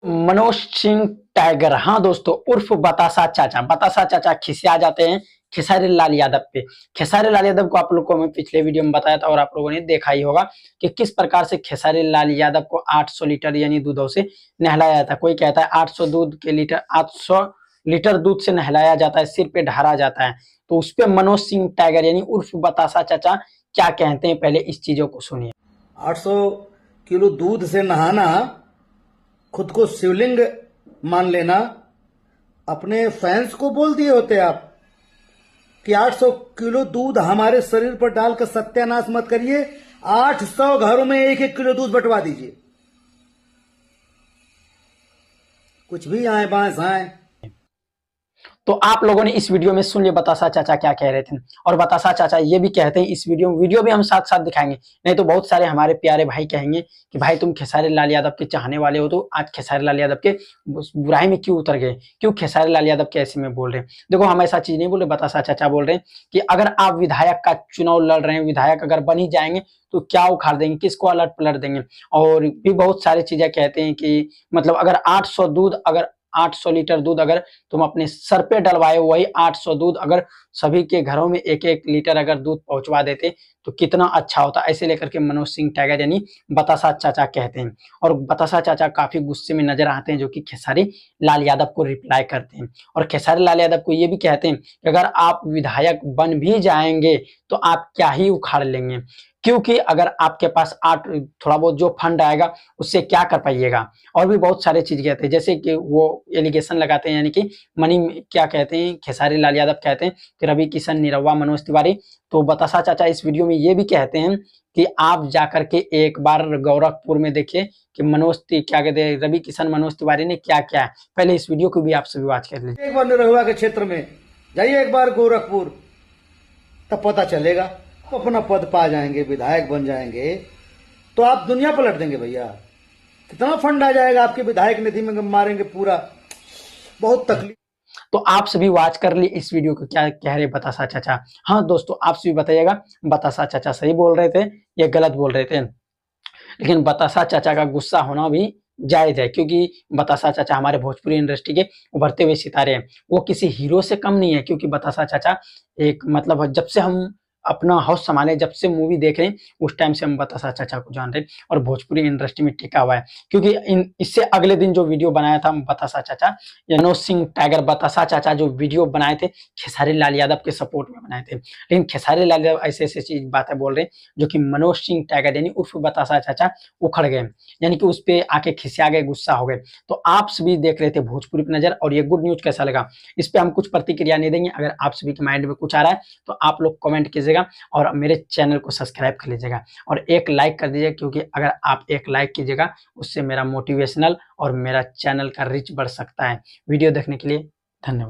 Manoj Singh tiger, हाँ दोस्तों, उर्फ बतासा चाचा। बतासा चाचा खिसिया जाते हैं खेसारी लाल यादव पे। खेसारी लाल यादव को आप लोग को मैं पिछले वीडियो में बताया था और आप लोगों ने देखा ही होगा कि किस प्रकार से खेसारी लाल यादव को 800 लीटर यानी दूधों से नहलाया था। कोई कहता है 800 दूध के लीटर 800 लीटर दूध से नहलाया जाता है, सिर पे ढारा जाता है। तो उस पे मनोज सिंह टाइगर यानी उर्फ बतासा चाचा क्या कहते हैं, पहले इस चीजों को सुनिए। 800 किलो दूध से नहाना, खुद को शिवलिंग मान लेना, अपने फैंस को बोल दिए होते आप कि 800 किलो दूध हमारे शरीर पर डालकर सत्यानाश मत करिए, 800 घरों में 1-1 किलो दूध बंटवा दीजिए। कुछ भी आए बांस आए। तो आप लोगों ने इस वीडियो में सुन लिया बतासा चाचा क्या कह रहे थे। और बतासा चाचा ये भी कहते हैं इस वीडियो भी हम साथ साथ दिखाएंगे, नहीं तो बहुत सारे हमारे प्यारे भाई कहेंगे कि भाई तुम खेसारी लाल यादव के चाहने वाले हो, तो आज खेसारी लाल यादव के बुराई में क्यों उतर गए, क्यों खेसारी लाल यादव के ऐसे में बोल रहे हैं। देखो, हम ऐसा चीज नहीं बोल रहे, बतासा चाचा बोल रहे हैं कि अगर आप विधायक का चुनाव लड़ रहे हैं, विधायक अगर बन ही जाएंगे तो क्या उखाड़ देंगे, किसको अलट पलट देंगे। और भी बहुत सारी चीजें कहते हैं कि मतलब अगर 800 लीटर दूध अगर तुम अपने सर पे डलवाए, वही 800 दूध अगर सभी के घरों में 1-1 लीटर अगर दूध पहुंचवा देते तो कितना अच्छा होता। ऐसे लेकर के मनोज सिंह टाइगर यानी बतासा चाचा कहते हैं। और बतासा चाचा काफी गुस्से में नजर आते हैं, जो कि खेसारी लाल यादव को रिप्लाई करते हैं। और खेसारी लाल यादव को ये भी कहते हैं कि अगर आप विधायक बन भी जाएंगे तो आप क्या ही उखाड़ लेंगे, क्योंकि अगर आपके पास थोड़ा बहुत जो फंड आएगा उससे क्या कर पाइएगा। और भी बहुत सारे चीज कहते हैं, जैसे कि वो एलिगेशन लगाते हैं, यानी कि मनी क्या कहते हैं, खेसारी लाल यादव कहते हैं कि रवि किशन, निरहुआ, मनोज तिवारी। तो बतासा चाचा इस वीडियो में ये भी कहते हैं कि आप जाकर के एक बार गोरखपुर में देखिए कि क्या कहते हैं, रवि किशन, मनोज तिवारी ने क्या क्या है। पहले इस वीडियो को भी आप सभी वॉच कर लीजिए। एक बार निरहुआ के क्षेत्र में जाइए, एक बार गोरखपुर, तब पता चलेगा। अपना पद पा जाएंगे, विधायक बन जाएंगे तो आप दुनिया पलट देंगे भैया। कितना फंड आ जाएगा आपके विधायक निधि में, मारेंगे पूरा। बहुत तकलीफ। तो आप सभी वॉच कर ली इस वीडियो को, क्या कह रहे बतासा चाचा। हाँ दोस्तों, आप सभी बताइएगा बतासा चाचा सही बोल रहे थे या गलत बोल रहे थे। लेकिन बतासा चाचा का गुस्सा होना भी जायज है, क्योंकि बतासा चाचा हमारे भोजपुरी इंडस्ट्री के उभरते हुए सितारे हैं। वो किसी हीरो से कम नहीं है, क्योंकि बतासा चाचा एक मतलब जब से हम अपना हाउस संभाले, जब से मूवी देख रहे हैं, उस टाइम से हम बतासा चाचा को जान रहे हैं और भोजपुरी इंडस्ट्री में टिका हुआ है। क्योंकि इससे अगले दिन जो वीडियो बनाया था बतासा चाचा, मनोज सिंह टाइगर, बतासा चाचा जो वीडियो बनाए थे खेसारी लाल यादव के सपोर्ट में बनाए थे। लेकिन खेसारी लाल यादव ऐसे ऐसे चीज बातें बोल रहे हैं जो कि मनोज सिंह टाइगर यानी उर्फ बतासा चाचा उखड़ गए, यानी कि उस पे आके खिसिया गए, गुस्सा हो गए। तो आप सभी देख रहे थे भोजपुरी पे नजर, और ये गुड न्यूज कैसा लगा इस पे हम कुछ प्रतिक्रिया नहीं देंगे। अगर आप सभी के माइंड में कुछ आ रहा है तो आप लोग कमेंट कीजिएगा और मेरे चैनल को सब्सक्राइब कर लीजिएगा और एक लाइक कर दीजिएगा, क्योंकि अगर आप एक लाइक कीजिएगा उससे मेरा मोटिवेशनल और मेरा चैनल का रीच बढ़ सकता है। वीडियो देखने के लिए धन्यवाद।